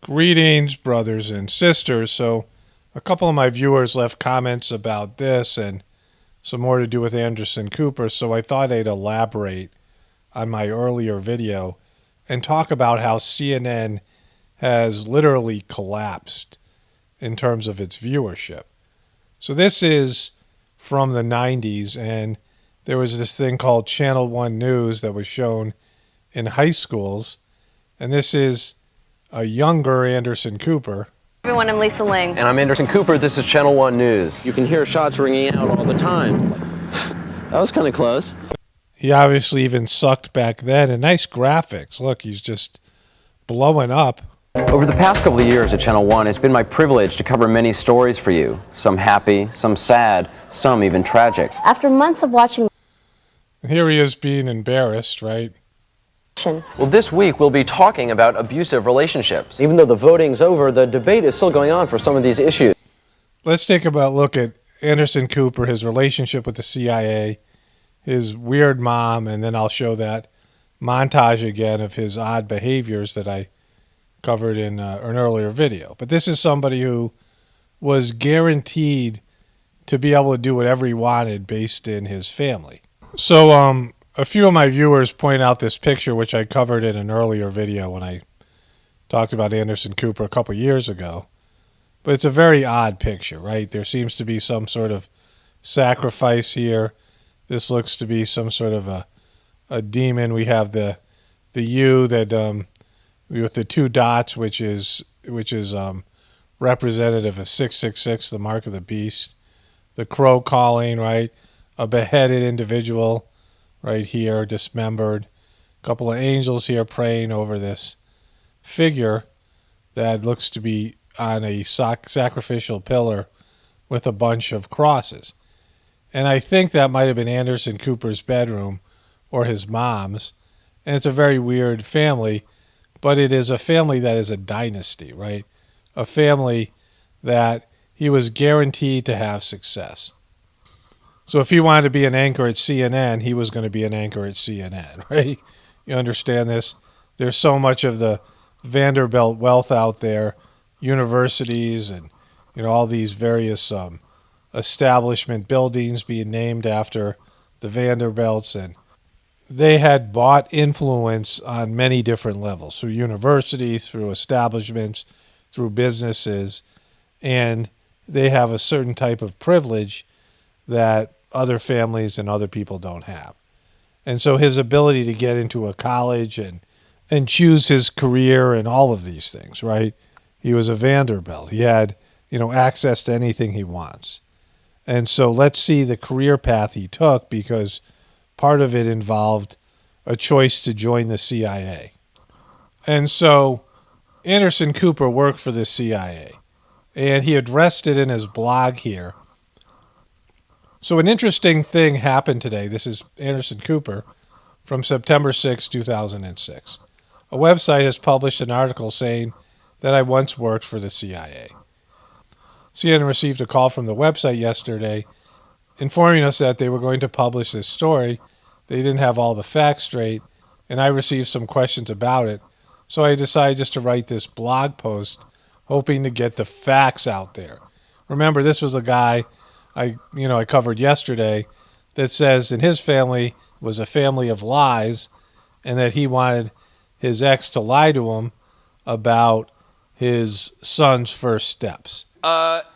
Greetings, brothers and sisters. So, a couple of my viewers left comments about this and some more to do with Anderson Cooper, so I thought I'd elaborate on my earlier video and talk about how CNN has literally collapsed in terms of its viewership. So, this is from the 90s, and there was this thing called Channel One News that was shown in high schools, and this is a younger Anderson Cooper. Everyone, I'm Lisa Ling. And I'm Anderson Cooper. This is Channel One News. You can hear shots ringing out all the time. That was kind of close. He obviously even sucked back then, and nice graphics. Look, he's just blowing up. Over the past couple of years at Channel One, it's been my privilege to cover many stories for you. Some happy, some sad, some even tragic. After months of watching, And here he is being embarrassed, right? Well, this week we'll be talking about abusive relationships. Even though the voting's over, the debate is still going on for some of these issues. Let's take a look at Anderson Cooper, his relationship with the CIA, his weird mom, and then I'll show that montage again of his odd behaviors that I covered in an earlier video. But this is somebody who was guaranteed to be able to do whatever he wanted based in his family. So a few of my viewers point out this picture, which I covered in an earlier video when I talked about Anderson Cooper a couple years ago. But it's a very odd picture, right? There seems to be some sort of sacrifice here. This looks to be some sort of a demon. We have the U that with the two dots, which is representative of 666, the mark of the beast. The crow calling, right? A beheaded individual right here, dismembered. A couple of angels here praying over this figure that looks to be on a sacrificial pillar with a bunch of crosses. And I think that might have been Anderson Cooper's bedroom or his mom's. And it's a very weird family, but it is a family that is a dynasty, right? A family that he was guaranteed to have success. So if he wanted to be an anchor at CNN, he was going to be an anchor at CNN, right? You understand this? There's so much of the Vanderbilt wealth out there, universities and all these various establishment buildings being named after the Vanderbilts, and they had bought influence on many different levels, through universities, through establishments, through businesses, and they have a certain type of privilege that other families and other people don't have. And so his ability to get into a college and choose his career and all of these things, right? He was a Vanderbilt. He had, access to anything he wants. And so let's see the career path he took, because part of it involved a choice to join the CIA. And so Anderson Cooper worked for the CIA, and he addressed it in his blog here. So an interesting thing happened today. This is Anderson Cooper from September 6, 2006. A website has published an article saying that I once worked for the CIA. CNN received a call from the website yesterday informing us that they were going to publish this story. They didn't have all the facts straight, and I received some questions about it. So I decided just to write this blog post, hoping to get the facts out there. Remember, this was a guy I covered yesterday that says in his family was a family of lies, and that he wanted his ex to lie to him about his son's first steps.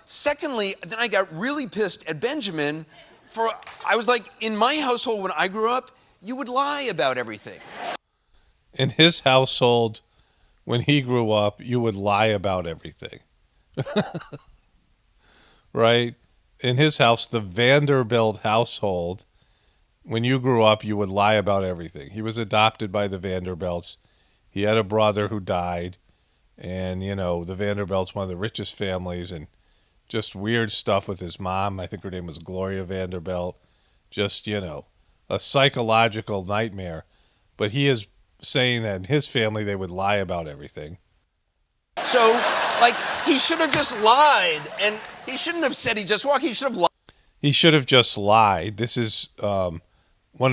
Secondly, then I got really pissed at Benjamin I was like, in my household when I grew up, you would lie about everything. In his household, when he grew up, you would lie about everything. Right? In his house, the Vanderbilt household, when you grew up, you would lie about everything. He was adopted by the Vanderbilts. He had a brother who died. And, the Vanderbilt's one of the richest families, and just weird stuff with his mom. I think her name was Gloria Vanderbilt. Just, a psychological nightmare. But he is saying that in his family, they would lie about everything. So, he should have just lied, and he shouldn't have said he just walked. He should have lied. He should have just lied. This is one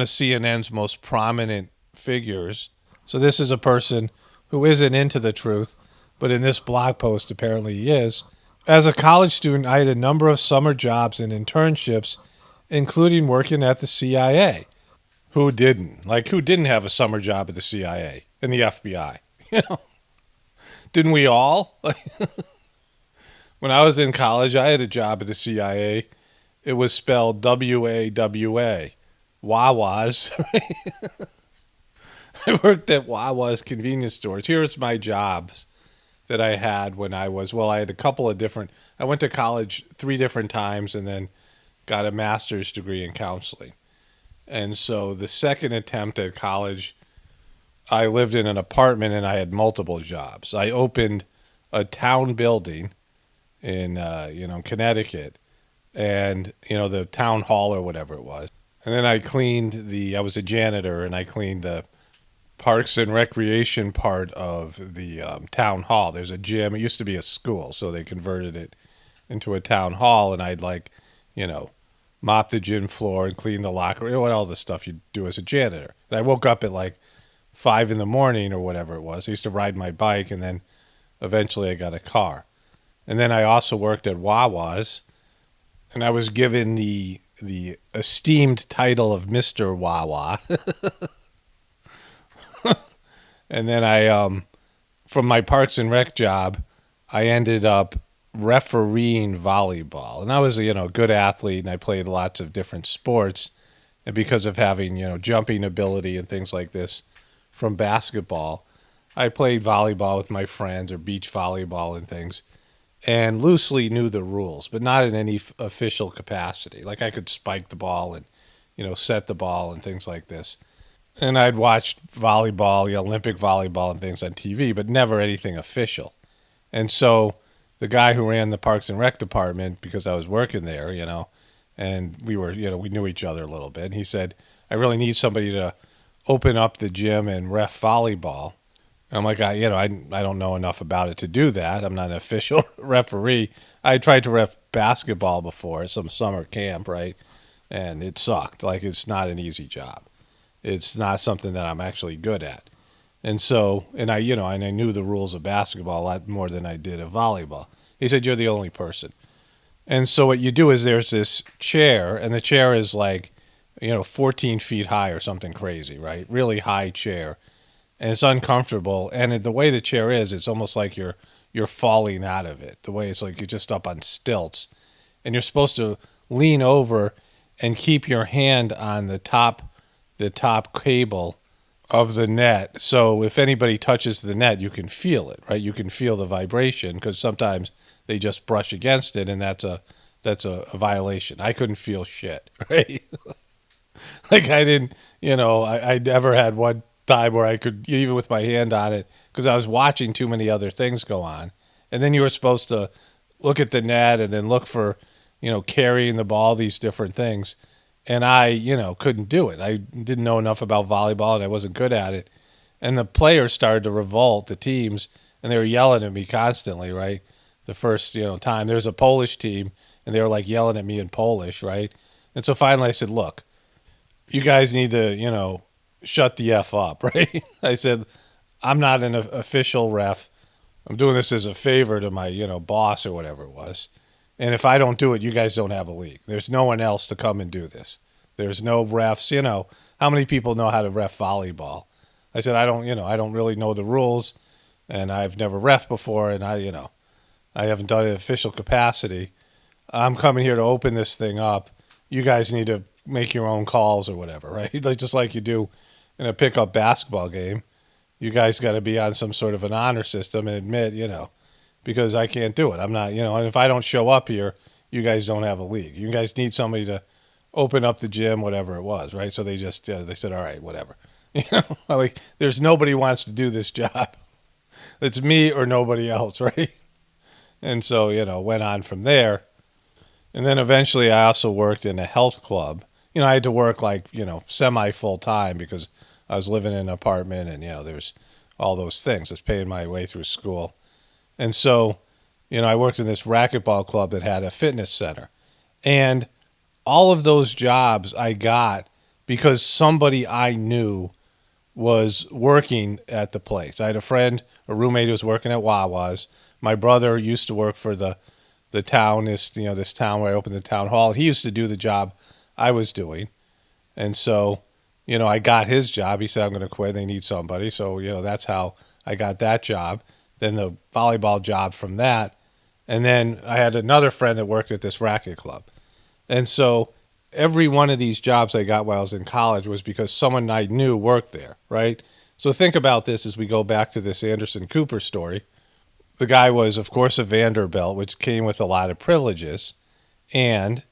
of CNN's most prominent figures. So this is a person who isn't into the truth. but in this blog post, apparently he is. As a college student, I had a number of summer jobs and internships, including working at the CIA. Who didn't? Like, who didn't have a summer job at the CIA and the FBI? You know, didn't we all? Like, when I was in college, I had a job at the CIA. It was spelled W-A-W-A. Wawa's. I worked at Wawa's convenience stores. Here's my jobs that I had when I had a couple of different, I went to college 3 different times and then got a master's degree in counseling. And so the second attempt at college, I lived in an apartment and I had multiple jobs. I opened a town building in, Connecticut, and, the town hall or whatever it was. And then I was a janitor and I cleaned the Parks and Recreation part of the town hall. There's a gym. It used to be a school, so they converted it into a town hall, and I'd mop the gym floor and clean the locker room, all the stuff you do as a janitor. And I woke up at 5 in the morning or whatever it was. I used to ride my bike, and then eventually I got a car. And then I also worked at Wawa's, and I was given the esteemed title of Mr. Wawa. And then from my Parks and Rec job, I ended up refereeing volleyball. And I was a good athlete, and I played lots of different sports. And because of having, jumping ability and things like this from basketball, I played volleyball with my friends, or beach volleyball and things, and loosely knew the rules, but not in any official capacity. Like, I could spike the ball and, set the ball and things like this. And I'd watched volleyball, Olympic volleyball and things on TV, but never anything official. And so the guy who ran the Parks and Rec department, because I was working there, and we were, we knew each other a little bit. And he said, I really need somebody to open up the gym and ref volleyball. And I'm like, I don't know enough about it to do that. I'm not an official referee. I tried to ref basketball before, some summer camp, right? And it sucked. Like, it's not an easy job. It's not something that I'm actually good at. And so, and I knew the rules of basketball a lot more than I did of volleyball. He said, you're the only person. And so what you do is there's this chair, and the chair is 14 feet high or something crazy, right? Really high chair. And it's uncomfortable. And the way the chair is, it's almost like you're falling out of it. The way it's like you're just up on stilts. And you're supposed to lean over and keep your hand on the top cable of the net. So if anybody touches the net, you can feel it, right? You can feel the vibration, because sometimes they just brush against it, and that's a violation. I couldn't feel shit, right? Like, I didn't, I never had one time where I could, even with my hand on it, because I was watching too many other things go on. And then you were supposed to look at the net and then look for, carrying the ball, these different things. And I, couldn't do it. I didn't know enough about volleyball, and I wasn't good at it. And the players started to revolt, the teams, and they were yelling at me constantly, right? The first, time. There's a Polish team, and they were yelling at me in Polish, right? And so finally I said, look, you guys need to, shut the F up, right? I said, I'm not an official ref. I'm doing this as a favor to my, boss or whatever it was. And if I don't do it, you guys don't have a league. There's no one else to come and do this. There's no refs. How many people know how to ref volleyball? I said, I don't really know the rules, and I've never ref before, and I haven't done it in official capacity. I'm coming here to open this thing up. You guys need to make your own calls or whatever, right? Just like you do in a pickup basketball game. You guys got to be on some sort of an honor system and admit, because I can't do it. I'm not, and if I don't show up here, you guys don't have a league. You guys need somebody to open up the gym, whatever it was, right? So they just, they said, all right, whatever. There's nobody who wants to do this job. It's me or nobody else, right? And so, went on from there. And then eventually I also worked in a health club. I had to work semi full time because I was living in an apartment, and, there's all those things. I was paying my way through school. And so, I worked in this racquetball club that had a fitness center. And all of those jobs I got because somebody I knew was working at the place. I had a friend a roommate who was working at Wawa's. My brother used to work for the town, this town where I opened the town hall. He used to do the job I was doing. And so, I got his job. He said, I'm going to quit. They need somebody. So, that's how I got that job. Then the volleyball job from that. And then I had another friend that worked at this racket club. And so every one of these jobs I got while I was in college was because someone I knew worked there, right? So think about this as we go back to this Anderson Cooper story. The guy was, of course, a Vanderbilt, which came with a lot of privileges. And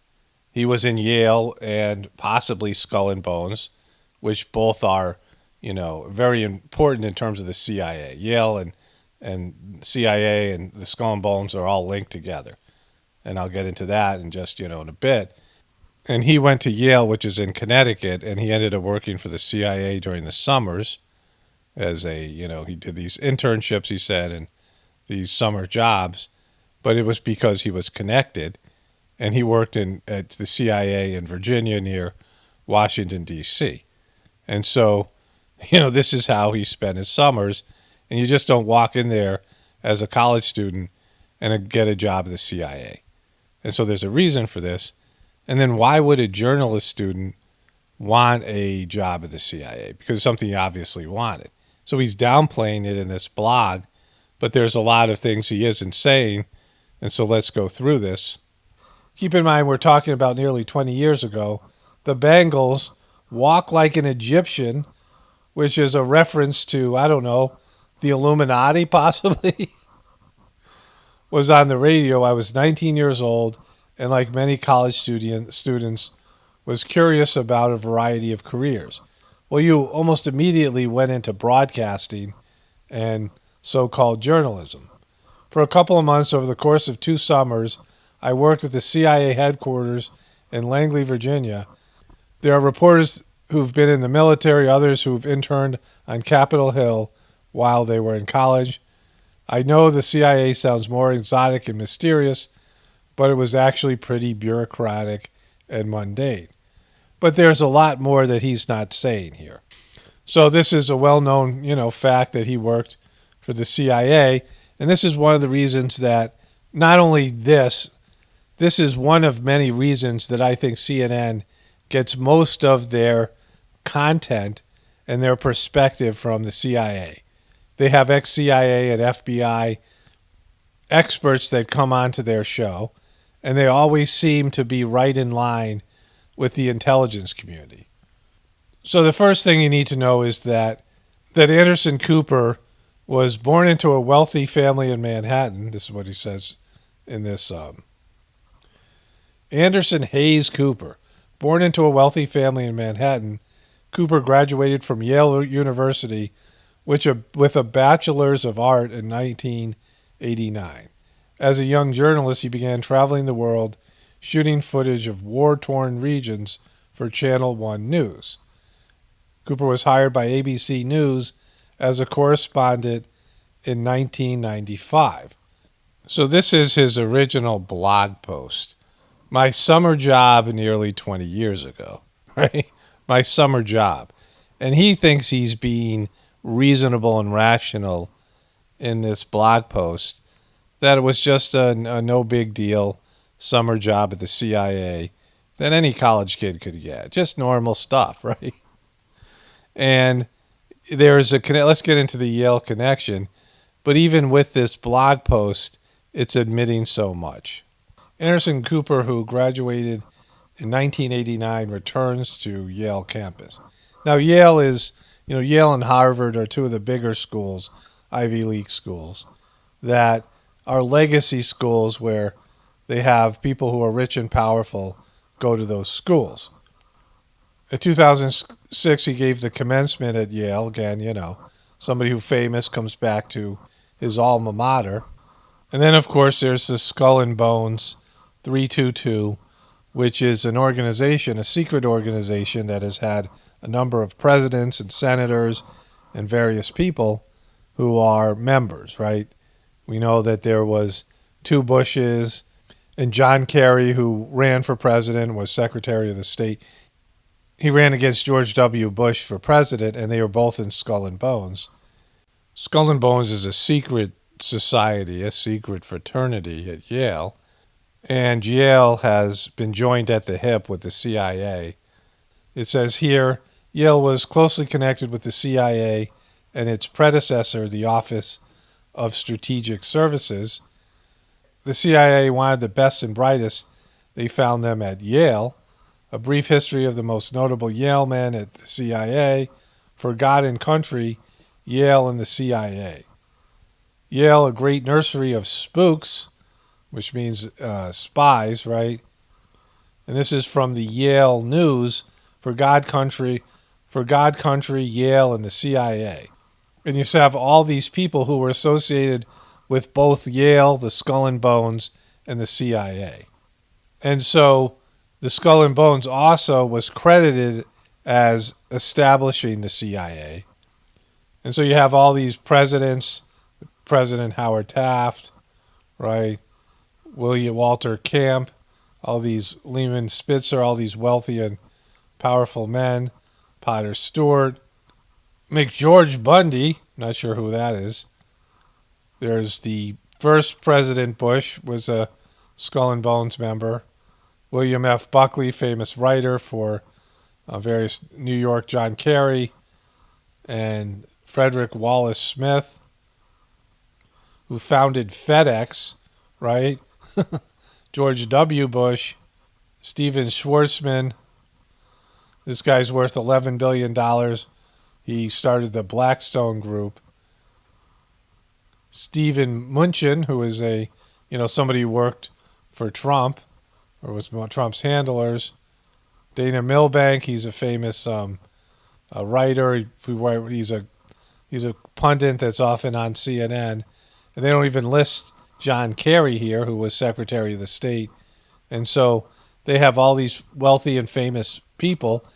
he was in Yale and possibly Skull and Bones, which both are, very important in terms of the CIA. Yale and CIA and the Skull and Bones are all linked together. And I'll get into that in just, in a bit. And he went to Yale, which is in Connecticut, and he ended up working for the CIA during the summers as he did these internships, he said, and these summer jobs. But it was because he was connected, and he worked at the CIA in Virginia near Washington, D.C. And so, this is how he spent his summers, and you just don't walk in there as a college student and get a job at the CIA. And so there's a reason for this. And then why would a journalist student want a job at the CIA? Because it's something he obviously wanted. So he's downplaying it in this blog, but there's a lot of things he isn't saying. And so let's go through this. Keep in mind, we're talking about nearly 20 years ago. The Bengals walk like an Egyptian, which is a reference to, I don't know, the Illuminati possibly, was on the radio. I was 19 years old, and like many college students, was curious about a variety of careers. Well, you almost immediately went into broadcasting and so-called journalism. For a couple of months over the course of 2 summers, I worked at the CIA headquarters in Langley, Virginia. There are reporters who've been in the military, others who've interned on Capitol Hill while they were in college. I know the CIA sounds more exotic and mysterious, but it was actually pretty bureaucratic and mundane. But there's a lot more that he's not saying here. So this is a well-known, fact that he worked for the CIA, and this is one of the reasons that not only this is one of many reasons that I think CNN gets most of their content and their perspective from the CIA. They have ex-CIA and FBI experts that come onto their show, and they always seem to be right in line with the intelligence community. So the first thing you need to know is that Anderson Cooper was born into a wealthy family in Manhattan. This is what he says in this. Anderson Hayes Cooper, born into a wealthy family in Manhattan, Cooper graduated from Yale University with a Bachelor's of Art in 1989. As a young journalist, he began traveling the world, shooting footage of war-torn regions for Channel One News. Cooper was hired by ABC News as a correspondent in 1995. So this is his original blog post. My summer job nearly 20 years ago, right? My summer job. And he thinks he's being reasonable and rational in this blog post, that it was just a no big deal summer job at the CIA that any college kid could get. Just normal stuff, right? And let's get into the Yale connection. But even with this blog post, it's admitting so much. Anderson Cooper, who graduated in 1989, returns to Yale campus. Now, Yale and Harvard are 2 of the bigger schools, Ivy League schools, that are legacy schools where they have people who are rich and powerful go to those schools. In 2006, he gave the commencement at Yale. Again, somebody who's famous comes back to his alma mater. And then, of course, there's the Skull and Bones 322, which is an organization, a secret organization that has had a number of presidents and senators and various people who are members, right? We know that there was 2 Bushes, and John Kerry, who ran for president, was Secretary of the State. He ran against George W. Bush for president, and they were both in Skull and Bones. Skull and Bones is a secret society, a secret fraternity at Yale. And Yale has been joined at the hip with the CIA. It says here, Yale was closely connected with the CIA and its predecessor, the Office of Strategic Services. The CIA wanted the best and brightest. They found them at Yale. A brief history of the most notable Yale men at the CIA. For God and Country, Yale and the CIA. Yale, a great nursery of spooks, which means spies, right? And this is from the Yale News. For God, Country, Yale, and the CIA. And you have all these people who were associated with both Yale, the Skull and Bones, and the CIA. And so the Skull and Bones also was credited as establishing the CIA. And so you have all these presidents, President Howard Taft, right? William Walter Camp, all these Lehman Spitzer, all these wealthy and powerful men, Potter Stewart, McGeorge Bundy, not sure who that is. There's the first President Bush was a Skull and Bones member. William F. Buckley, famous writer for various New York, John Kerry, and Frederick Wallace Smith, who founded FedEx, right? George W. Bush, Steven Schwarzman. This guy's worth $11 billion. He started the Blackstone Group. Stephen Mnuchin, who is somebody who worked for Trump, or was Trump's handlers. Dana Milbank, he's a famous writer. He's a pundit that's often on CNN. And they don't even list John Kerry here, who was Secretary of the State. And so they have all these wealthy and famous people.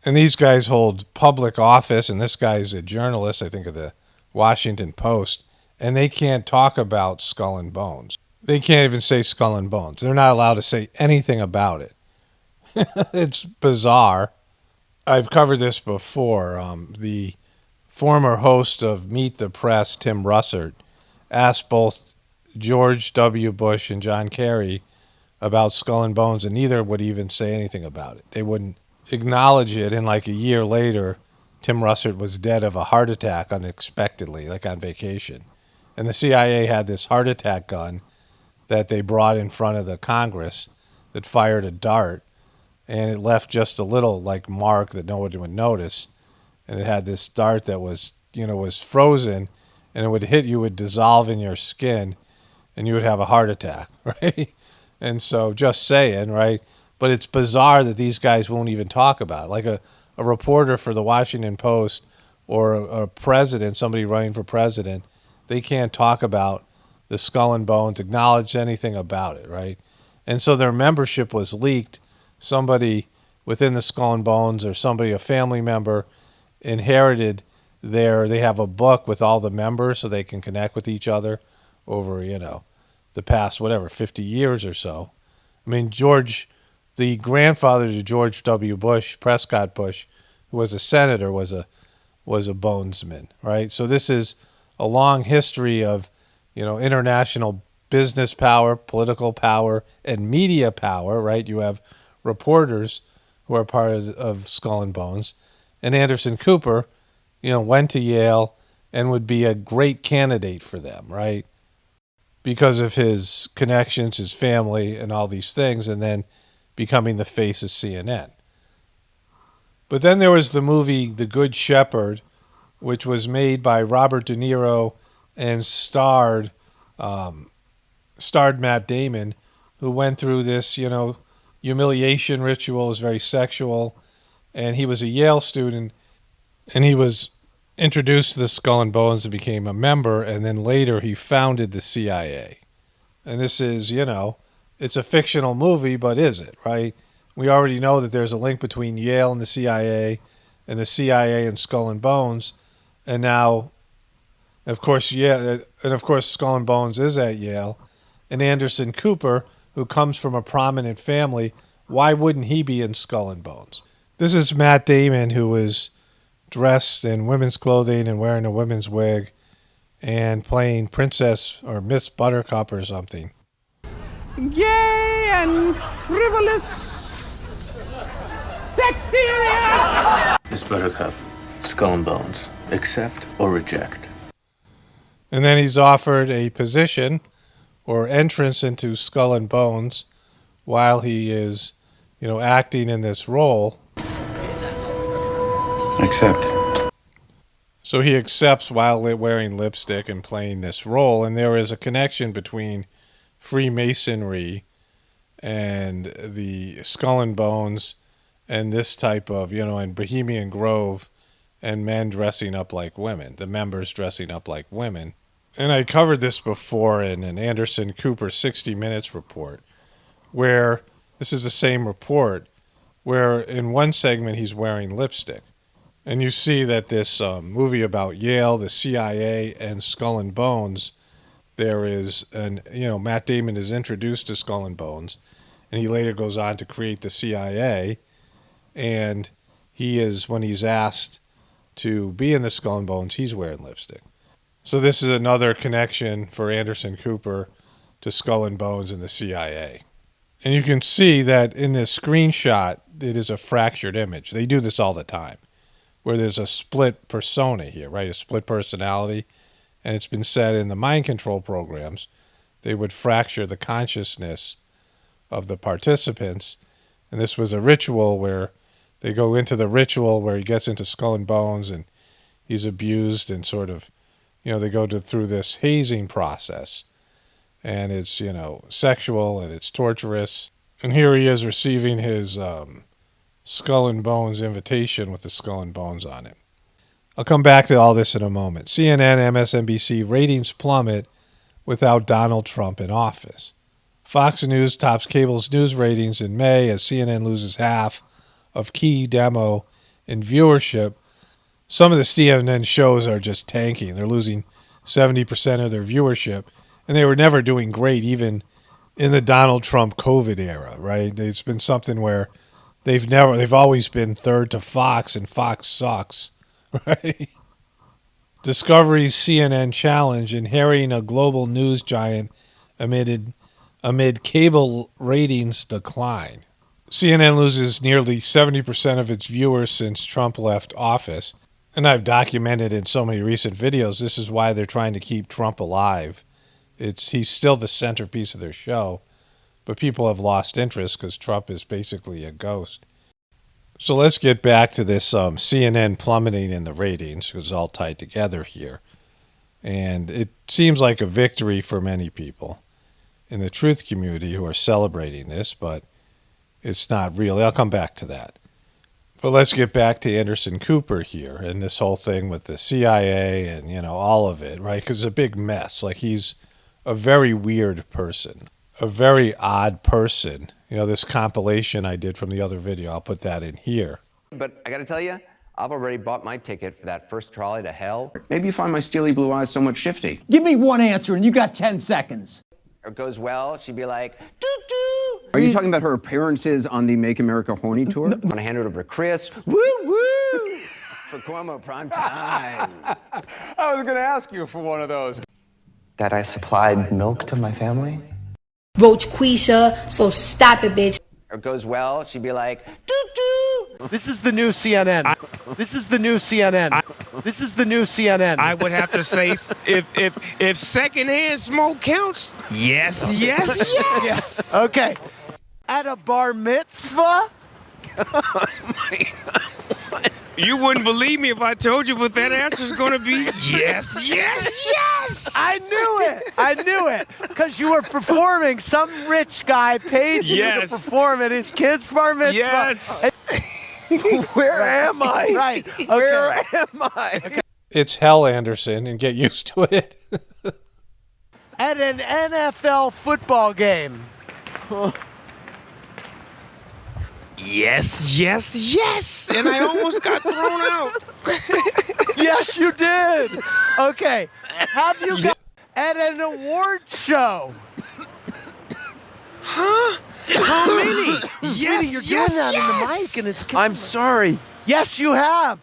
And these guys hold public office. And this guy's a journalist, I think, of the Washington Post. And they can't talk about Skull and Bones. They can't even say Skull and Bones. They're not allowed to say anything about it. It's bizarre. I've covered this before. The former host of Meet the Press, Tim Russert, asked both George W. Bush and John Kerry about Skull and Bones, and neither would even say anything about it. They wouldn't acknowledge it, and like a year later, Tim Russert was dead of a heart attack unexpectedly, like on vacation. And the CIA had this heart attack gun that they brought in front of the Congress that fired a dart, and it left just a little like mark that no one would notice. And it had this dart that was frozen, and it would hit you, would dissolve in your skin, and you would have a heart attack, right? And so just saying, right? But it's bizarre that these guys won't even talk about it. Like a reporter for the Washington Post or a president, somebody running for president, they can't talk about the Skull and Bones, acknowledge anything about it, right? And so their membership was leaked. Somebody within the Skull and Bones or somebody, a family member, inherited they have a book with all the members so they can connect with each other over, the past, 50 years or so. I mean, the grandfather to George W. Bush, Prescott Bush, who was a senator, was a bonesman, right? So this is a long history of, international business power, political power, and media power, right? You have reporters who are part of Skull and Bones. And Anderson Cooper, went to Yale and would be a great candidate for them, right? Because of his connections, his family, and all these things, and then becoming the face of CNN. But then there was the movie The Good Shepherd, which was made by Robert De Niro and starred Matt Damon, who went through this, humiliation ritual. It was very sexual. And he was a Yale student, and he was introduced to the Skull and Bones and became a member, and then later he founded the CIA. And this is, it's a fictional movie, but is it, right? We already know that there's a link between Yale and the CIA and Skull and Bones. And now, of course, Skull and Bones is at Yale. And Anderson Cooper, who comes from a prominent family, why wouldn't he be in Skull and Bones? This is Matt Damon, who is dressed in women's clothing and wearing a women's wig. and playing Princess or Miss Buttercup or something. Gay and frivolous, sexy in here. Miss Buttercup, Skull and Bones, accept or reject? And then he's offered a position or entrance into Skull and Bones while he is, acting in this role. Accept. So he accepts while wearing lipstick and playing this role. And there is a connection between Freemasonry and the Skull and Bones and this type of, and Bohemian Grove and men dressing up like women, the members dressing up like women. And I covered this before in an Anderson Cooper 60 Minutes report, where this is the same report, where in one segment he's wearing lipstick. And you see that this movie about Yale, the CIA, and Skull and Bones, there is Matt Damon is introduced to Skull and Bones, and he later goes on to create the CIA. And he is, when he's asked to be in the Skull and Bones, he's wearing lipstick. So this is another connection for Anderson Cooper to Skull and Bones and the CIA. And you can see that in this screenshot, it is a fractured image. They do this all the time, where there's a split persona here, right? A split personality. And it's been said in the mind control programs, they would fracture the consciousness of the participants. And this was a ritual where they go into the ritual where he gets into Skull and Bones and he's abused and sort of, they go through this hazing process. And it's, sexual and it's torturous. And here he is receiving his Skull and Bones invitation with the Skull and Bones on it. I'll come back to all this in a moment. CNN, MSNBC ratings plummet without Donald Trump in office. Fox News tops cable's news ratings in May as CNN loses half of key demo in viewership. Some of the CNN shows are just tanking. They're losing 70% of their viewership. And they were never doing great even in the Donald Trump COVID era, right? It's been something where they've always been third to Fox, and Fox sucks, right? Discovery's CNN challenge in harrying a global news giant amid cable ratings decline. CNN loses nearly 70% of its viewers since Trump left office. And I've documented in so many recent videos, this is why they're trying to keep Trump alive. He's still the centerpiece of their show, but people have lost interest because Trump is basically a ghost. So let's get back to this CNN plummeting in the ratings, because it's all tied together here. And it seems like a victory for many people in the truth community who are celebrating this, but it's not really. I'll come back to that. But let's get back to Anderson Cooper here and this whole thing with the CIA and, all of it, right? Because it's a big mess. Like, he's a very weird person, a very odd person. This compilation I did from the other video, I'll put that in here. But I gotta tell you, I've already bought my ticket for that first trolley to hell. Maybe you find my steely blue eyes somewhat shifty. Give me one answer and you got 10 seconds. It goes well, she'd be like, doo-doo. Are you talking about her appearances on the Make America Horny tour? I'm gonna hand it over to Chris. Woo woo! For Cuomo prime time. I was gonna ask you for one of those. That I supplied milk to my family? Roach Quisha, so stop it, bitch. It goes well, she'd be like, doo-doo. This is the new CNN. This is the new CNN. This is the new CNN. I would have to say, if secondhand smoke counts, yes. Yes. Okay. At a bar mitzvah? You wouldn't believe me if I told you, but that answer's going to be yes. I knew it. Because you were performing. Some rich guy paid you to perform at his kid's bar mitzvah. Yes. Where am I? Right. Okay. Where am I? Okay. It's hell, Anderson, and get used to it. At an NFL football game. Yes. And I almost got thrown out. Yes, you did. Okay. Have you got at an award show? Huh? How many? Yes, you're doing that in the mic, and it's. I'm sorry. Yes, you have.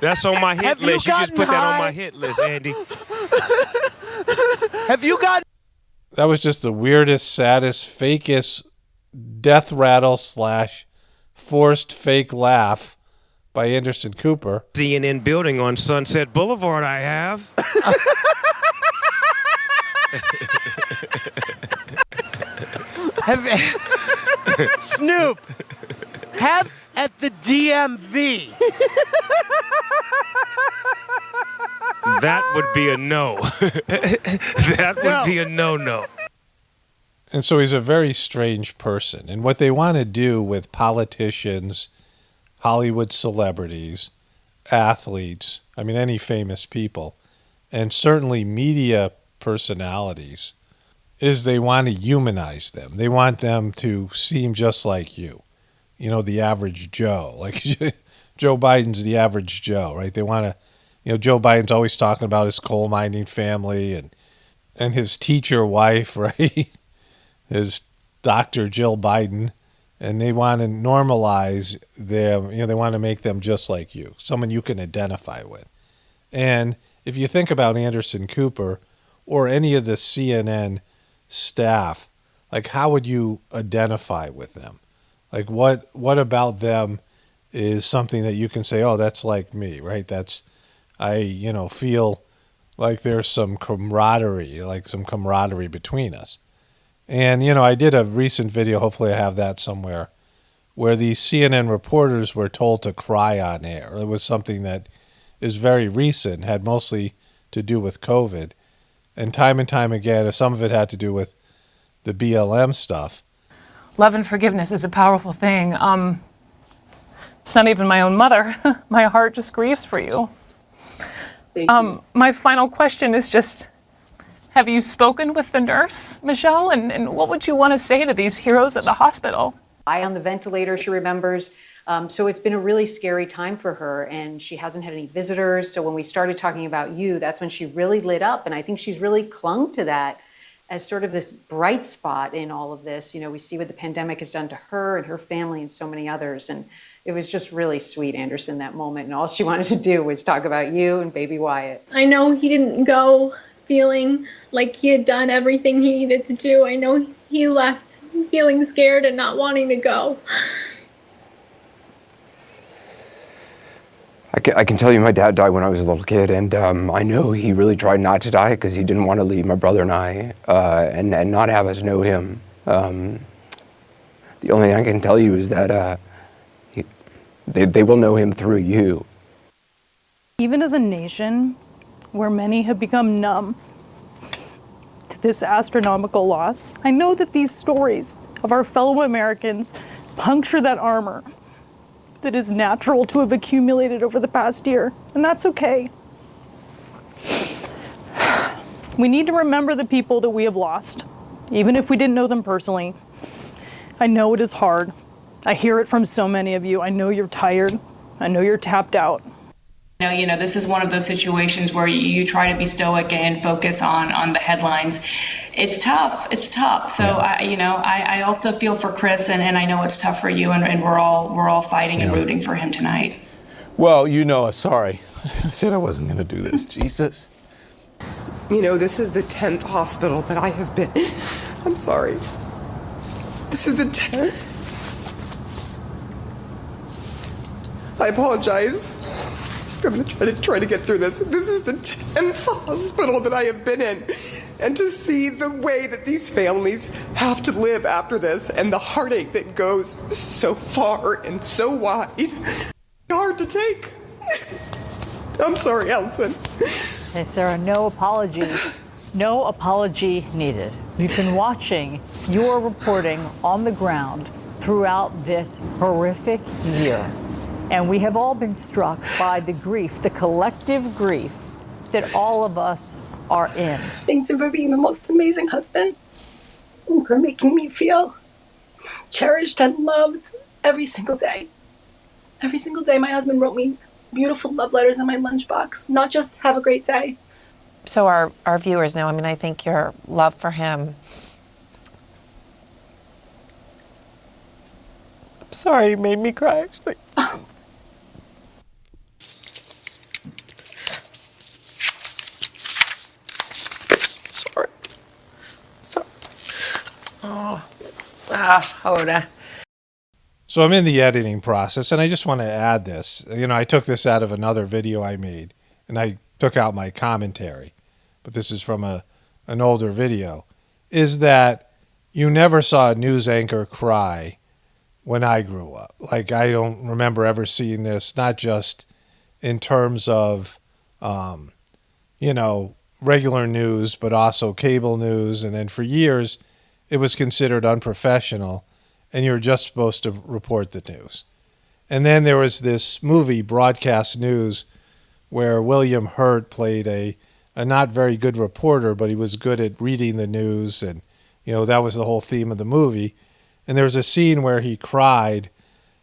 That's on my hit Have you list. You just gotten put that on high? my hit list, Andy. Have you gotten That was just the weirdest, saddest, fakest death rattle / forced fake laugh by Anderson Cooper. CNN building on Sunset Boulevard, I have. Snoop? Have at the DMV. That would be a no. That would be a no-no. And so he's a very strange person. And what they want to do with politicians, Hollywood celebrities, athletes, I mean, any famous people, and certainly media personalities, is they want to humanize them. They want them to seem just like you. You know, the average Joe. Like Joe Biden's the average Joe, right? They want to, you know, Joe Biden's always talking about his coal mining family and his teacher wife, right? His Dr. Jill Biden. And they want to normalize them, you know, they want to make them just like you, someone you can identify with. And if you think about Anderson Cooper or any of the CNN staff, like how would you identify with them? Like what about them is something that you can say, oh, that's like me, right? That's, I, you know, feel like there's some camaraderie between us. And, you know, I did a recent video, hopefully I have that somewhere, where these CNN reporters were told to cry on air. It was something that is very recent, had mostly to do with COVID. And time again, some of it had to do with the BLM stuff. Love and forgiveness is a powerful thing. It's not even my own mother. My heart just grieves for you. My final question is just, have you spoken with the nurse, Michelle? And what would you want to say to these heroes at the hospital? I on the ventilator, she remembers. So it's been a really scary time for her, and she hasn't had any visitors. So when we started talking about you, that's when she really lit up. And I think she's really clung to that as sort of this bright spot in all of this. You know, we see what the pandemic has done to her and her family and so many others. And it was just really sweet, Anderson, that moment. And all she wanted to do was talk about you and baby Wyatt. I know he didn't go feeling like he had done everything he needed to do. I know he left feeling scared and not wanting to go. I can tell you my dad died when I was a little kid, and I know he really tried not to die because he didn't want to leave my brother and I and not have us know him. The only thing I can tell you is that they will know him through you. Even as a nation where many have become numb to this astronomical loss, I know that these stories of our fellow Americans puncture that armor that is natural to have accumulated over the past year, and that's okay. We need to remember the people that we have lost, even if we didn't know them personally. I know it is hard. I hear it from so many of you. I know you're tired. I know you're tapped out. You know, this is one of those situations where you try to be stoic and focus on the headlines. It's tough. It's tough. So, I also feel for Chris, and I know it's tough for you, and we're all fighting and rooting for him tonight. Well, sorry. I said I wasn't going to do this. Jesus. You know, this is the 10th hospital that I have been. I'm sorry. This is the 10th. I apologize. I'm going to try to get through this. This is the 10th hospital that I have been in. And to see the way that these families have to live after this and the heartache that goes so far and so wide, it's hard to take. I'm sorry, Allison. Hey, Sarah, no apology. No apology needed. We've been watching your reporting on the ground throughout this horrific year. And we have all been struck by the grief, the collective grief that all of us are in. Thanks for being the most amazing husband and for making me feel cherished and loved every single day. Every single day, my husband wrote me beautiful love letters in my lunchbox, not just have a great day. So our viewers know, I think your love for him. Sorry, you made me cry, actually. Hoda. So I'm in the editing process, and I just want to add this. I took this out of another video I made, and I took out my commentary, but this is from an older video, is that you never saw a news anchor cry when I grew up. Like, I don't remember ever seeing this, not just in terms of, regular news, but also cable news. And then for years, it was considered unprofessional, and you were just supposed to report the news. And then there was this movie, Broadcast News, where William Hurt played a not very good reporter, but he was good at reading the news, and that was the whole theme of the movie. And there was a scene where he cried,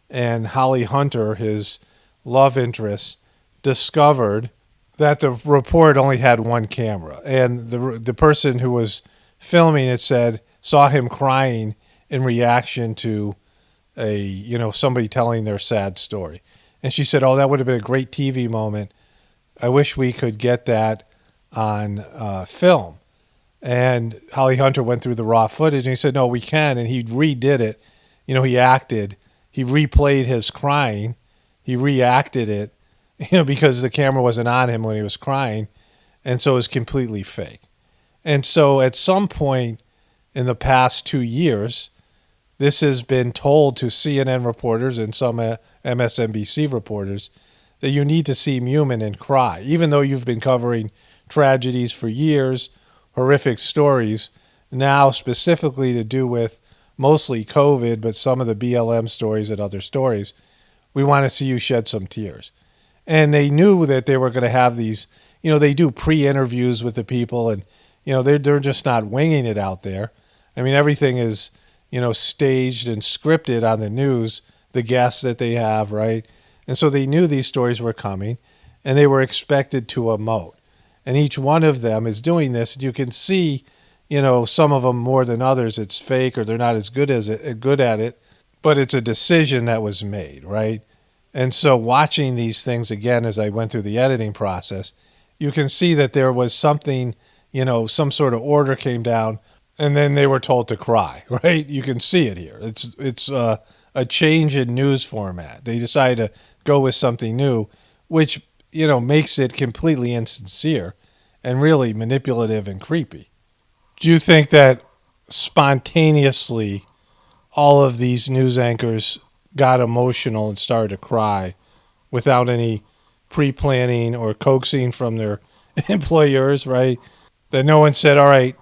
and Holly Hunter, his love interest, discovered that the report only had one camera, and the person who was filming it saw him crying in reaction to somebody telling their sad story. And she said, "Oh, that would have been a great TV moment. I wish we could get that on film." And Holly Hunter went through the raw footage, and he said, "No, we can." And he redid it. He acted. He replayed his crying. He reacted it, because the camera wasn't on him when he was crying. And so it was completely fake. And so at some point in the past 2 years, this has been told to CNN reporters and some MSNBC reporters that you need to seem human and cry. Even though you've been covering tragedies for years, horrific stories, now specifically to do with mostly COVID, but some of the BLM stories and other stories, we want to see you shed some tears. And they knew that they were going to have these, they do pre-interviews with the people, and, they're just not winging it out there. I mean, everything is, staged and scripted on the news, the guests that they have, right? And so they knew these stories were coming, and they were expected to emote. And each one of them is doing this. And you can see, some of them more than others, it's fake or they're not as good at it, but it's a decision that was made, right? And so watching these things again as I went through the editing process, you can see that there was something, some sort of order came down, and then they were told to cry, right? You can see it here. It's a change in news format. They decided to go with something new, which, makes it completely insincere and really manipulative and creepy. Do you think that spontaneously all of these news anchors got emotional and started to cry without any pre-planning or coaxing from their employers, right? That no one said, "All right,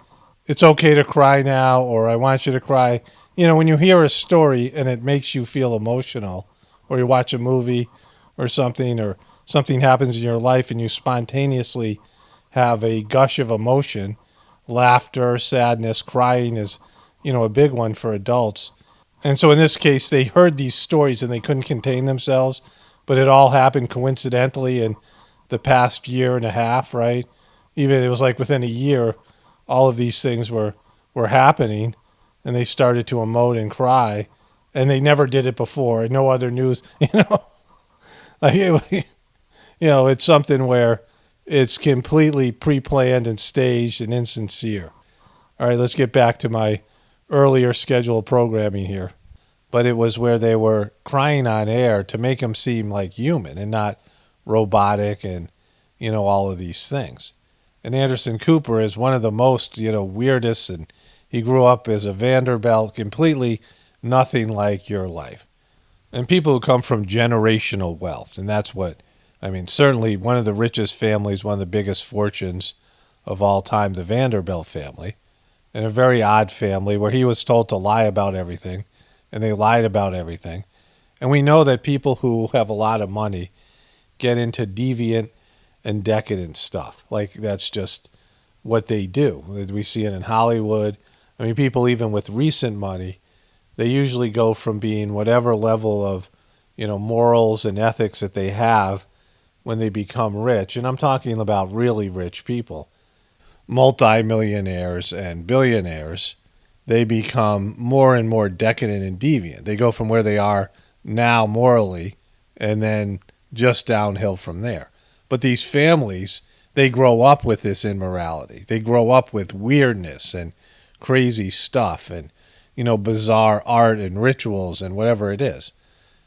it's okay to cry now," or "I want you to cry." When you hear a story and it makes you feel emotional, or you watch a movie or something happens in your life and you spontaneously have a gush of emotion, laughter, sadness, crying is, a big one for adults. And so in this case, they heard these stories and they couldn't contain themselves, but it all happened coincidentally in the past year and a half, right? Even it was like within a year, all of these things were happening, and they started to emote and cry, and they never did it before. No other news, it's something where it's completely pre-planned and staged and insincere. All right, let's get back to my earlier scheduled programming here. But it was where they were crying on air to make them seem like human and not robotic and, all of these things. And Anderson Cooper is one of the most, weirdest, and he grew up as a Vanderbilt, completely nothing like your life. And people who come from generational wealth, and that's certainly one of the richest families, one of the biggest fortunes of all time, the Vanderbilt family, and a very odd family where he was told to lie about everything, and they lied about everything. And we know that people who have a lot of money get into deviant and decadent stuff. Like, that's just what they do. We see it in Hollywood. People even with recent money, they usually go from being whatever level of, morals and ethics that they have when they become rich. And I'm talking about really rich people, multimillionaires and billionaires. They become more and more decadent and deviant. They go from where they are now morally and then just downhill from there. But these families, they grow up with this immorality. They grow up with weirdness and crazy stuff. And, bizarre art and rituals and whatever it is.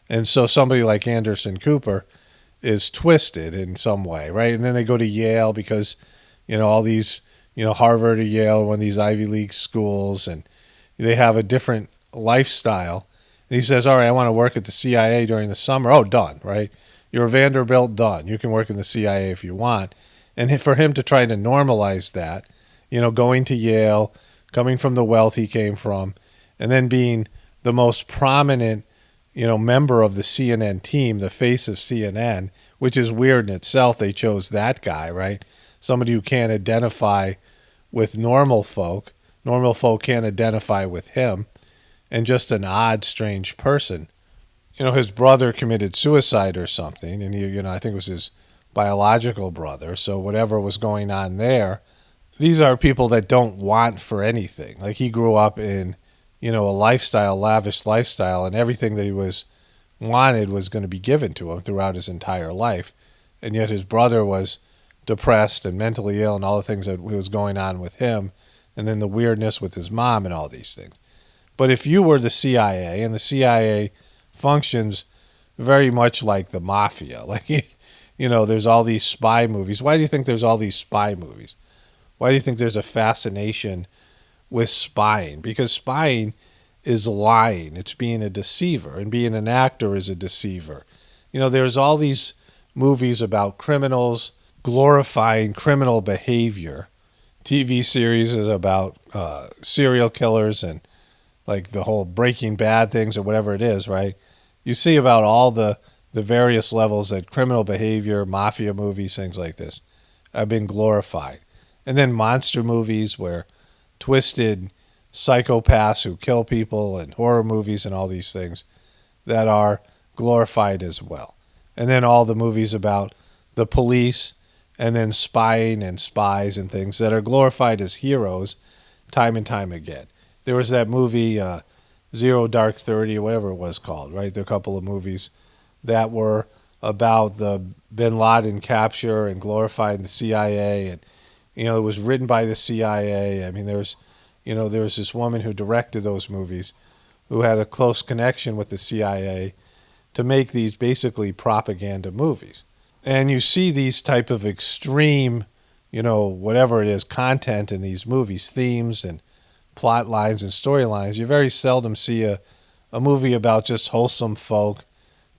And so somebody like Anderson Cooper is twisted in some way, right? And then they go to Yale because, all these, Harvard or Yale, one of these Ivy League schools, and they have a different lifestyle. And he says, all right, I want to work at the CIA during the summer. Oh, done, right? You're a Vanderbilt, done. You can work in the CIA if you want. And for him to try to normalize that, going to Yale, coming from the wealth he came from, and then being the most prominent, member of the CNN team, the face of CNN, which is weird in itself. They chose that guy, right? Somebody who can't identify with normal folk. Normal folk can't identify with him, and just an odd, strange person. His brother committed suicide or something, and he, I think it was his biological brother. So whatever was going on there, these are people that don't want for anything. Like, he grew up in, a lavish lifestyle, and everything that he wanted was going to be given to him throughout his entire life. And yet his brother was depressed and mentally ill and all the things that was going on with him, and then the weirdness with his mom and all these things. But if you were the CIA, and the CIA functions very much like the mafia, like, there's all these spy movies. Why do you think there's all these spy movies? Why do you think there's a fascination with spying? Because spying is lying. It's being a deceiver, and being an actor is a deceiver. There's all these movies about criminals glorifying criminal behavior. TV series is about serial killers and like the whole Breaking Bad things or whatever it is, right? You see about all the various levels that criminal behavior, mafia movies, things like this have been glorified. And then monster movies where twisted psychopaths who kill people, and horror movies and all these things that are glorified as well. And then all the movies about the police, and then spying and spies and things that are glorified as heroes time and time again. There was that movie, Zero Dark 30 or whatever it was called, right? There are a couple of movies that were about the bin Laden capture and glorifying the CIA. And, it was written by the CIA. I mean, there was this woman who directed those movies who had a close connection with the CIA to make these basically propaganda movies. And you see these type of extreme, whatever it is, content in these movies, themes and plot lines and storylines. You very seldom see a movie about just wholesome folk,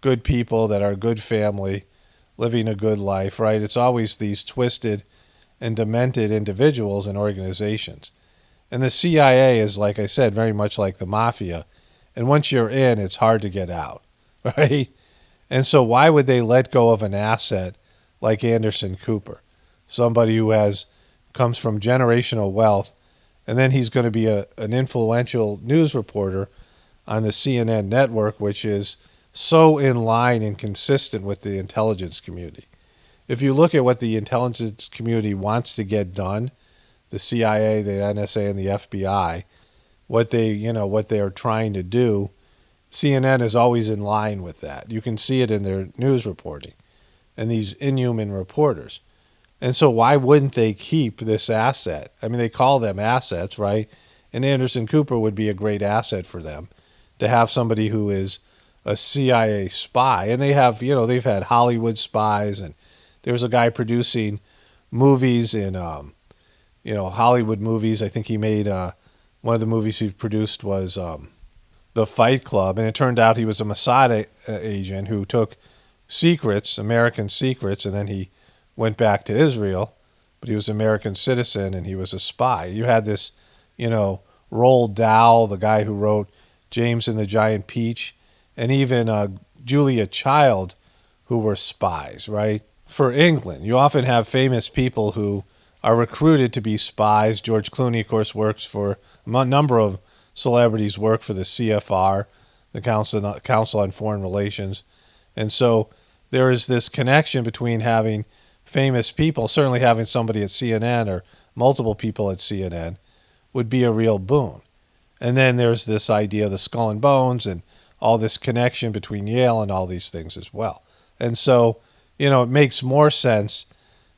good people that are a good family, living a good life, right? It's always these twisted and demented individuals and organizations. And the CIA is, like I said, very much like the mafia. And once you're in, it's hard to get out, right? And so why would they let go of an asset like Anderson Cooper, somebody who comes from generational wealth, and then he's going to be an influential news reporter on the CNN network, which is so in line and consistent with the intelligence community. If you look at what the intelligence community wants to get done, the CIA, the NSA, and the FBI, what they are trying to do, CNN is always in line with that. You can see it in their news reporting and these inhuman reporters. And so why wouldn't they keep this asset? I mean, they call them assets, right? And Anderson Cooper would be a great asset for them to have somebody who is a CIA spy. And they have, they've had Hollywood spies, and there was a guy producing movies in, Hollywood movies. I think he made one of the movies he produced was The Fight Club, and it turned out he was a Mossad agent who took secrets, American secrets, and then he went back to Israel, but he was an American citizen and he was a spy. You had this, Roald Dahl, the guy who wrote James and the Giant Peach, and even Julia Child, who were spies, right? For England, you often have famous people who are recruited to be spies. George Clooney, of course, works for a number of celebrities work for the CFR, the Council on Foreign Relations. And so there is this connection between having famous people, certainly having somebody at CNN or multiple people at CNN would be a real boon. And then there's this idea of the Skull and Bones and all this connection between Yale and all these things as well. And so, it makes more sense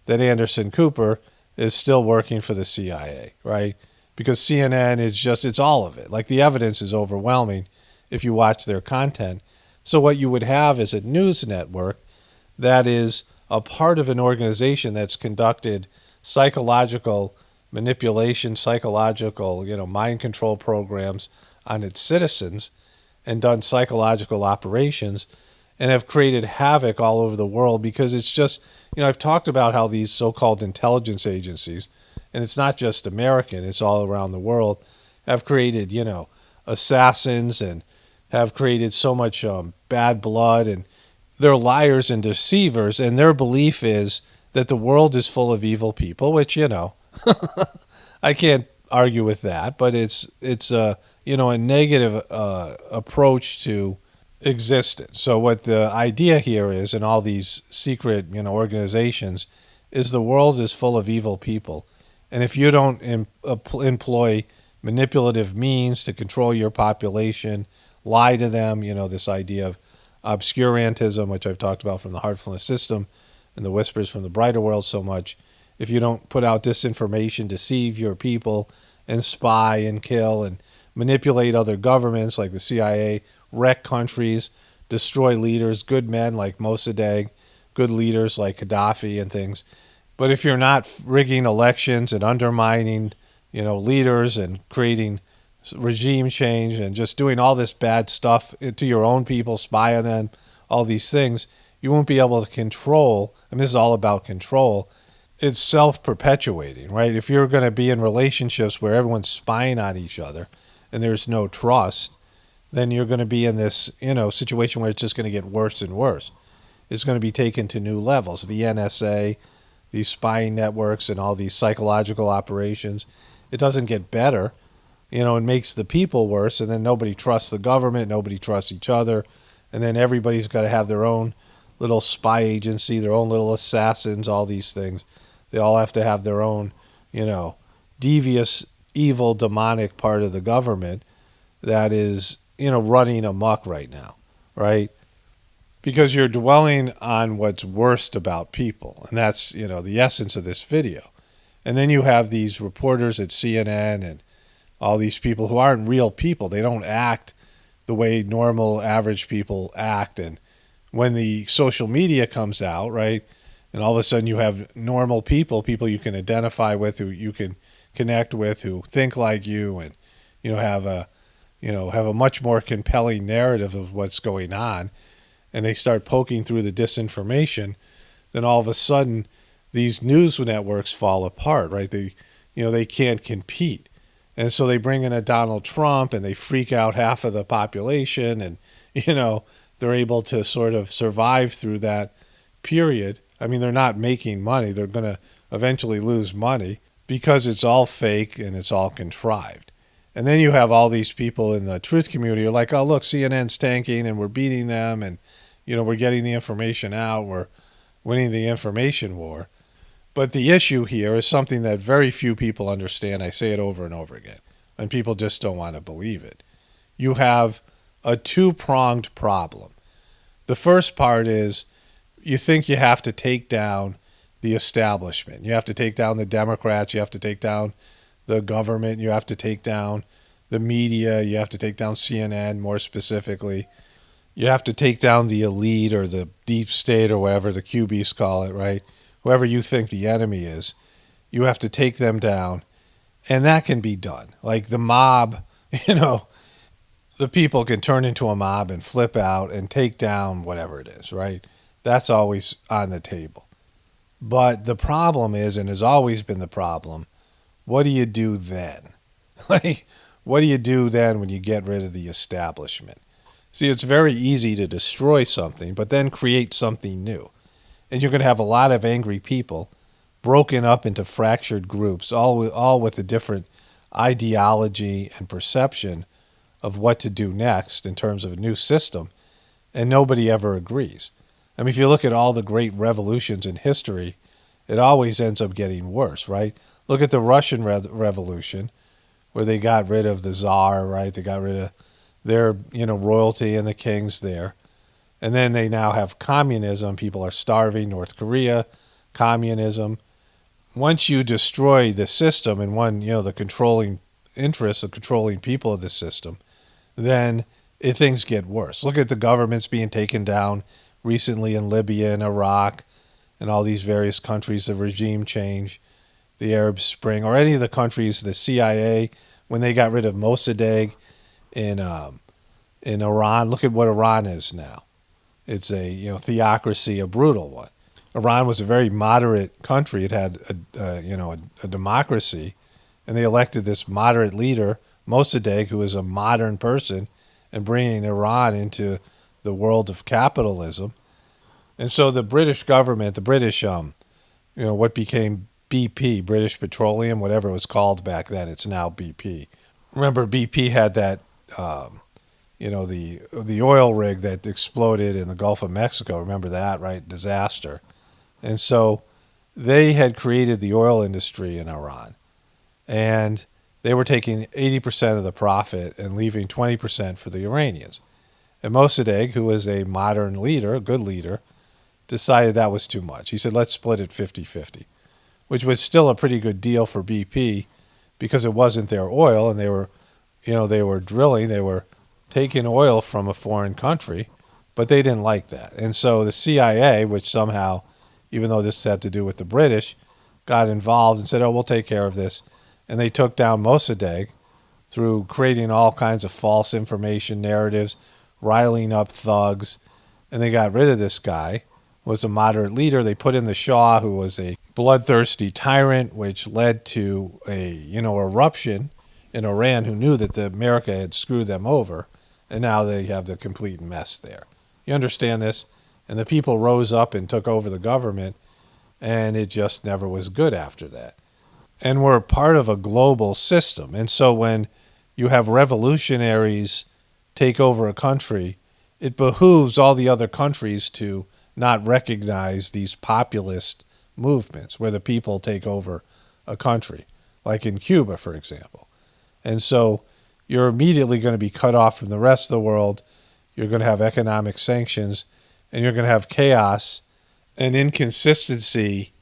that Anderson Cooper is still working for the CIA, right? because CNN is just, it's all of it. Like the evidence is overwhelming if you watch their content. So what you would have is a news network that is a part of an organization that's conducted psychological manipulation, psychological, mind control programs on its citizens and done psychological operations and have created havoc all over the world because it's just, I've talked about how these so-called intelligence agencies, and it's not just American, it's all around the world, have created, assassins and have created so much bad blood, and they're liars and deceivers, and their belief is that the world is full of evil people, which, I can't argue with that, but it's a negative approach to existence. So what the idea here is, in all these secret, organizations, is the world is full of evil people. And if you don't employ manipulative means to control your population, lie to them, this idea of obscurantism, which I've talked about from the Heartfulness System and the Whispers from the Brighter World so much, if you don't put out disinformation, deceive your people, and spy and kill and manipulate other governments like the CIA, wreck countries, destroy leaders, good men like Mossadegh, good leaders like Gaddafi and things. But if you're not rigging elections and undermining, leaders and creating regime change and just doing all this bad stuff to your own people, spy on them, all these things, you won't be able to control. And this is all about control. It's self-perpetuating, right? If you're going to be in relationships where everyone's spying on each other and there's no trust, then you're going to be in this, situation where it's just going to get worse and worse. It's going to be taken to new levels. The NSA, these spying networks and all these psychological operations, it doesn't get better. It makes the people worse, and then nobody trusts the government, nobody trusts each other, and then everybody's got to have their own little spy agency, their own little assassins, all these things. They all have to have their own, devious, evil, demonic part of the government that is, running amok right now, right? Because you're dwelling on what's worst about people, and that's, the essence of this video. And then you have these reporters at CNN and all these people who aren't real people. They don't act the way normal, average people act. And when the social media comes out, right, and all of a sudden you have normal people you can identify with, who you can connect with, who think like you, and have a much more compelling narrative of what's going on, and they start poking through the disinformation, then all of a sudden these news networks fall apart, right? They can't compete. And so they bring in a Donald Trump and they freak out half of the population, and they're able to sort of survive through that period. I mean, they're not making money. They're going to eventually lose money because it's all fake and it's all contrived. And then you have all these people in the truth community who are like, oh, look, CNN's tanking and we're beating them, and, we're getting the information out. We're winning the information war. But the issue here is something that very few people understand. I say it over and over again, and people just don't want to believe it. You have a two-pronged problem. The first part is you think you have to take down the establishment. You have to take down the Democrats. You have to take down the government. You have to take down the media. You have to take down CNN more specifically. You have to take down the elite or the deep state or whatever the QBs call it, right? Whoever you think the enemy is, you have to take them down. And that can be done. Like the mob, the people can turn into a mob and flip out and take down whatever it is, right? That's always on the table. But the problem is, and has always been the problem, what do you do then? Like, what do you do then when you get rid of the establishment? See, it's very easy to destroy something, but then create something new. And you're going to have a lot of angry people broken up into fractured groups, all with a different ideology and perception of what to do next in terms of a new system, and nobody ever agrees. I mean, if you look at all the great revolutions in history, it always ends up getting worse, right? Look at the Russian Revolution, where they got rid of the Tsar, right? They got rid of their, royalty and the kings there. And then they now have communism. People are starving. North Korea, communism. Once you destroy the system and the controlling interests, the controlling people of the system, then things get worse. Look at the governments being taken down recently in Libya and Iraq and all these various countries of regime change, the Arab Spring, or any of the countries, the CIA, when they got rid of Mossadegh in Iran. Look at what Iran is now. It's a theocracy, a brutal one. Iran was a very moderate country. It had a democracy, and they elected this moderate leader, Mossadegh, who is a modern person, and bringing Iran into the world of capitalism. And so the British government, the British, what became BP, British Petroleum, whatever it was called back then, it's now BP. Remember, BP had that, the oil rig that exploded in the Gulf of Mexico. Remember that, right? Disaster. And so they had created the oil industry in Iran. And they were taking 80% of the profit and leaving 20% for the Iranians. And Mossadegh, who was a modern leader, a good leader, decided that was too much. He said, let's split it 50-50, which was still a pretty good deal for BP because it wasn't their oil, and they were drilling, they were taking oil from a foreign country, but they didn't like that. And so the CIA, which somehow, even though this had to do with the British, got involved and said, we'll take care of this. And they took down Mossadegh through creating all kinds of false information narratives, riling up thugs, and they got rid of this guy, who was a moderate leader. They put in the Shah, who was a bloodthirsty tyrant, which led to a eruption in Iran, who knew that America had screwed them over, and now they have the complete mess there. You understand this? And the people rose up and took over the government, and it just never was good after that. And we're part of a global system. And so when you have revolutionaries take over a country, it behooves all the other countries to not recognize these populist movements where the people take over a country, like in Cuba, for example. And so you're immediately going to be cut off from the rest of the world. You're going to have economic sanctions, and you're going to have chaos and inconsistency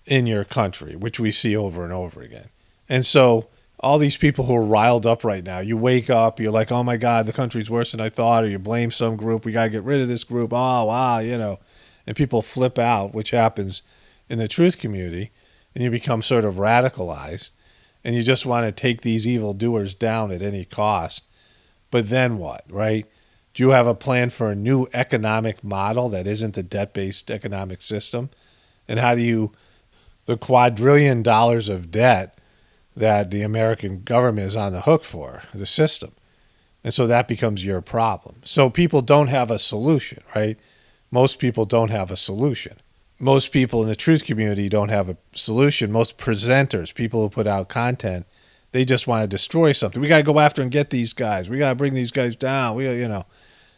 in your country, which we see over and over again. And so all these people who are riled up right now, you wake up, you're like, oh my God, the country's worse than I thought, or you blame some group, we got to get rid of this group, and people flip out, which happens in the truth community, and you become sort of radicalized, and you just want to take these evildoers down at any cost. But then what, right? Do you have a plan for a new economic model that isn't the debt-based economic system? And how do you, the quadrillion dollars of debt that the American government is on the hook for, the system. And so that becomes your problem. So people don't have a solution, right? Most people don't have a solution. Most people in the truth community don't have a solution. Most presenters, people who put out content, they just want to destroy something. We got to go after and get these guys. We got to bring these guys down. We got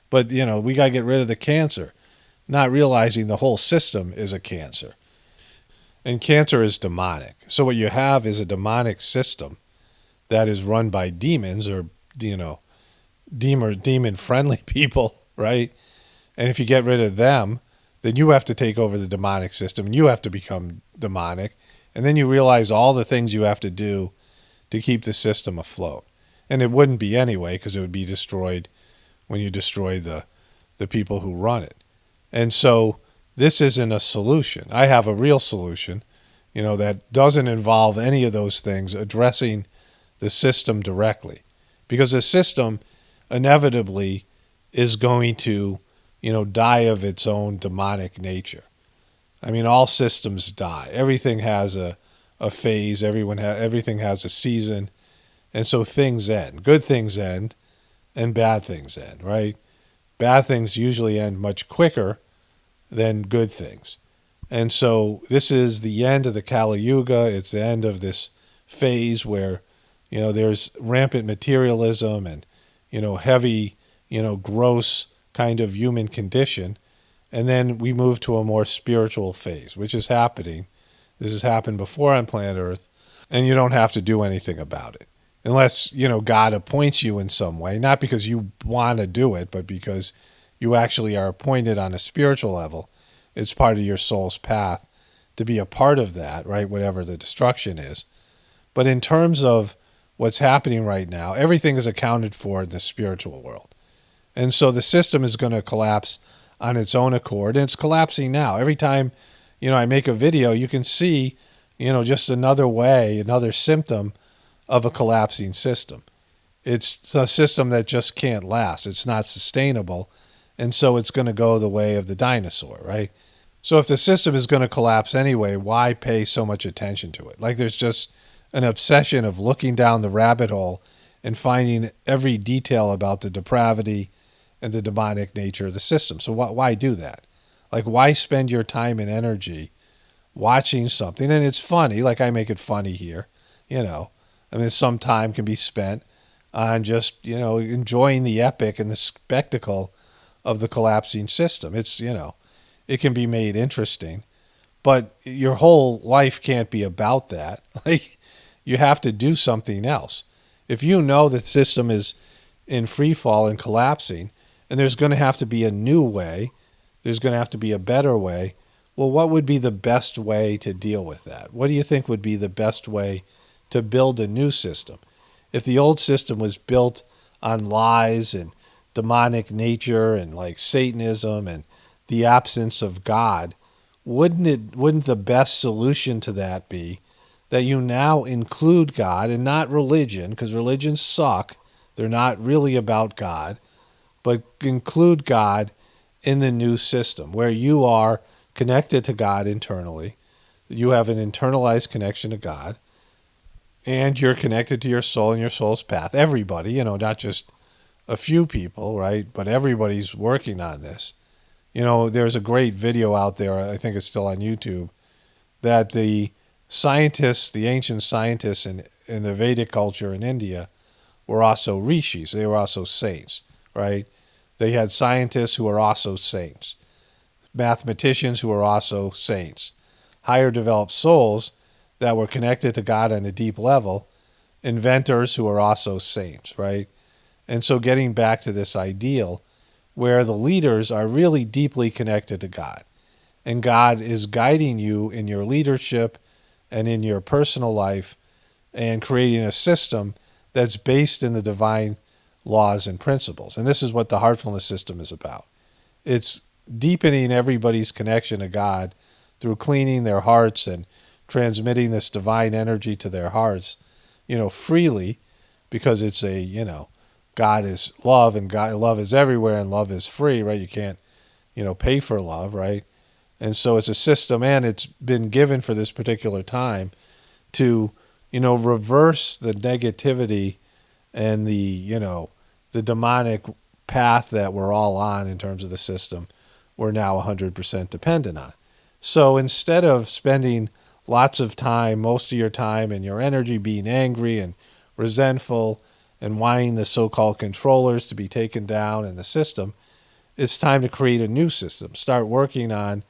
to get rid of the cancer, not realizing the whole system is a cancer. And cancer is demonic. So what you have is a demonic system that is run by demons or, demon-friendly people, right? And if you get rid of them, then you have to take over the demonic system, and you have to become demonic. And then you realize all the things you have to do to keep the system afloat. And it wouldn't be anyway, because it would be destroyed when you destroy the people who run it. And so this isn't a solution. I have a real solution, that doesn't involve any of those things, addressing the system directly. Because the system inevitably is going to, die of its own demonic nature. I mean, all systems die. Everything has a phase. Everything has a season. And so things end. Good things end and bad things end, right? Bad things usually end much quicker than good things. And so this is the end of the Kali Yuga. It's the end of this phase where, there's rampant materialism and, heavy, gross kind of human condition. And then we move to a more spiritual phase, which is happening. This has happened before on planet Earth, and you don't have to do anything about it. Unless, God appoints you in some way, not because you want to do it, but because you actually are appointed on a spiritual level. It's part of your soul's path to be a part of that, right? Whatever the destruction is. But in terms of what's happening right now, everything is accounted for in the spiritual world. And so the system is going to collapse on its own accord, and it's collapsing now. Every time, I make a video, you can see, just another way, another symptom of a collapsing system. It's a system that just can't last. It's not sustainable, and so it's going to go the way of the dinosaur, right? So if the system is going to collapse anyway, why pay so much attention to it? Like there's just an obsession of looking down the rabbit hole and finding every detail about the depravity and the demonic nature of the system. So why do that? Like, why spend your time and energy watching something? And it's funny, like I make it funny here, some time can be spent on just, enjoying the epic and the spectacle of the collapsing system. It's, it can be made interesting, but your whole life can't be about that. Like, you have to do something else. If you know the system is in free fall and collapsing, and there's going to have to be a new way, there's going to have to be a better way, well, what would be the best way to deal with that? What do you think would be the best way to build a new system? If the old system was built on lies and demonic nature and like Satanism and the absence of God, wouldn't the best solution to that be that you now include God and not religion, because religions suck, they're not really about God, but include God in the new system where you are connected to God internally, you have an internalized connection to God, and you're connected to your soul and your soul's path. Everybody, not just a few people, right? But everybody's working on this. There's a great video out there, I think it's still on YouTube, that the scientists, the ancient scientists in the Vedic culture in India were also rishis. They were also saints, right? They had scientists who were also saints, mathematicians who were also saints, higher developed souls that were connected to God on a deep level, inventors who were also saints, right? And so getting back to this ideal where the leaders are really deeply connected to God, and God is guiding you in your leadership and in your personal life and creating a system that's based in the divine laws and principles. And this is what the Heartfulness system is about. It's deepening everybody's connection to God through cleaning their hearts and transmitting this divine energy to their hearts, freely, because it's God is love, and love is everywhere, and love is free, right? You can't, pay for love, right? And so it's a system, and it's been given for this particular time to, reverse the negativity and the demonic path that we're all on in terms of the system we're now 100% dependent on. So instead of spending lots of time, most of your time and your energy being angry and resentful and wanting the so-called controllers to be taken down in the system, it's time to create a new system. Start working on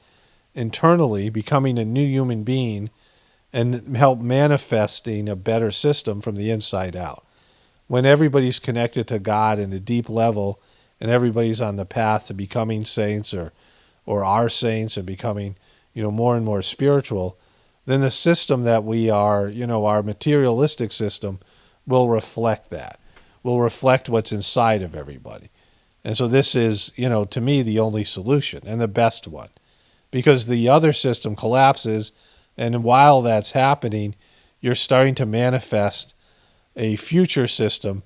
internally becoming a new human being and help manifesting a better system from the inside out. When everybody's connected to God in a deep level and everybody's on the path to becoming saints or are saints and becoming, more and more spiritual, then the system that we are, our materialistic system will reflect that, will reflect what's inside of everybody. And so this is, to me, the only solution and the best one, because the other system collapses. And while that's happening, you're starting to manifest a future system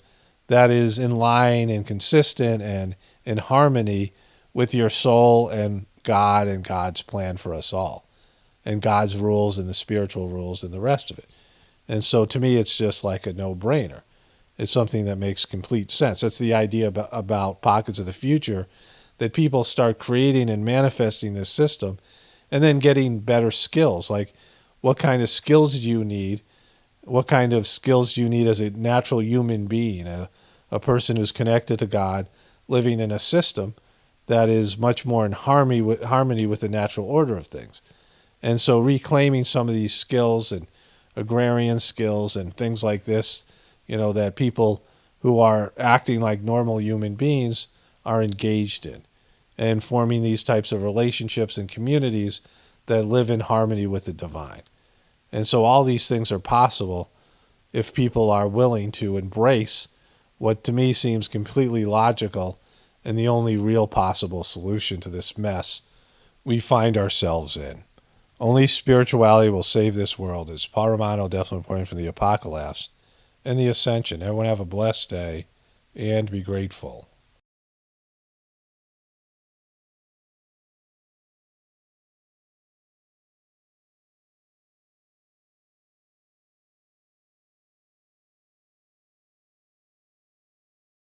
that is in line and consistent and in harmony with your soul and God and God's plan for us all, and God's rules and the spiritual rules and the rest of it. And so to me, it's just like a no-brainer. It's something that makes complete sense. That's the idea about Pockets of the Future, that people start creating and manifesting this system and then getting better skills. Like, what kind of skills do you need? What kind of skills do you need as a natural human being, a person who's connected to God, living in a system that is much more in harmony with the natural order of things? And so reclaiming some of these skills and agrarian skills and things like this, that people who are acting like normal human beings are engaged in, and forming these types of relationships and communities that live in harmony with the divine. And so all these things are possible if people are willing to embrace what to me seems completely logical and the only real possible solution to this mess we find ourselves in. Only spirituality will save this world, as Paul Romano definitely pointed from the Apocalypse and the Ascension. Everyone have a blessed day and be grateful.